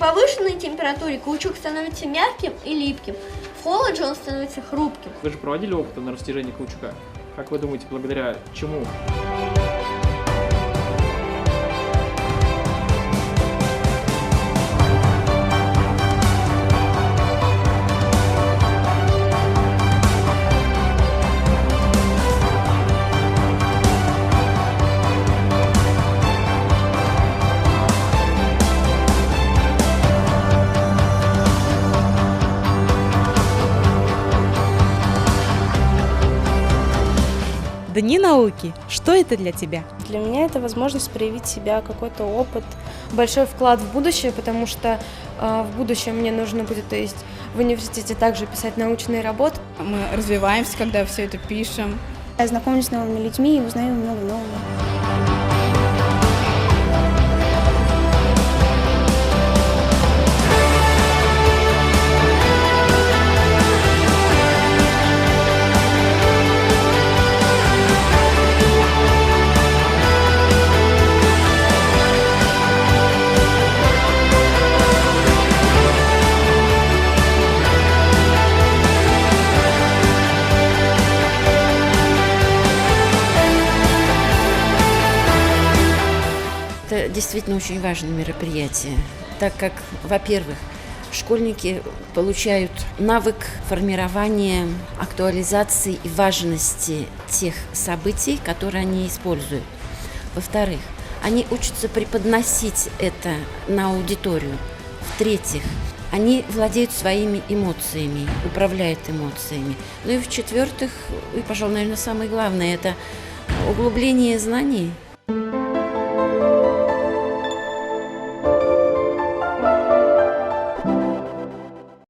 повышенной температуре каучук становится мягким и липким, в холод же он становится хрупким. Вы же проводили опыты на растяжение каучука. Как вы думаете, благодаря чему? Дни науки. Что это для тебя? Для меня это возможность проявить себя, какой-то опыт. Большой вклад в будущее, потому что в будущем мне нужно будет, то есть в университете также писать научные работы. Мы развиваемся, когда все это пишем. Я знакомлюсь с новыми людьми и узнаю много нового. Это действительно очень важное мероприятие, так как, во-первых, школьники получают навык формирования, актуализации и важности тех событий, которые они используют. Во-вторых, они учатся преподносить это на аудиторию. В-третьих, они владеют своими эмоциями, управляют эмоциями. Ну и в-четвертых, и, пожалуй, наверное, самое главное – это углубление знаний.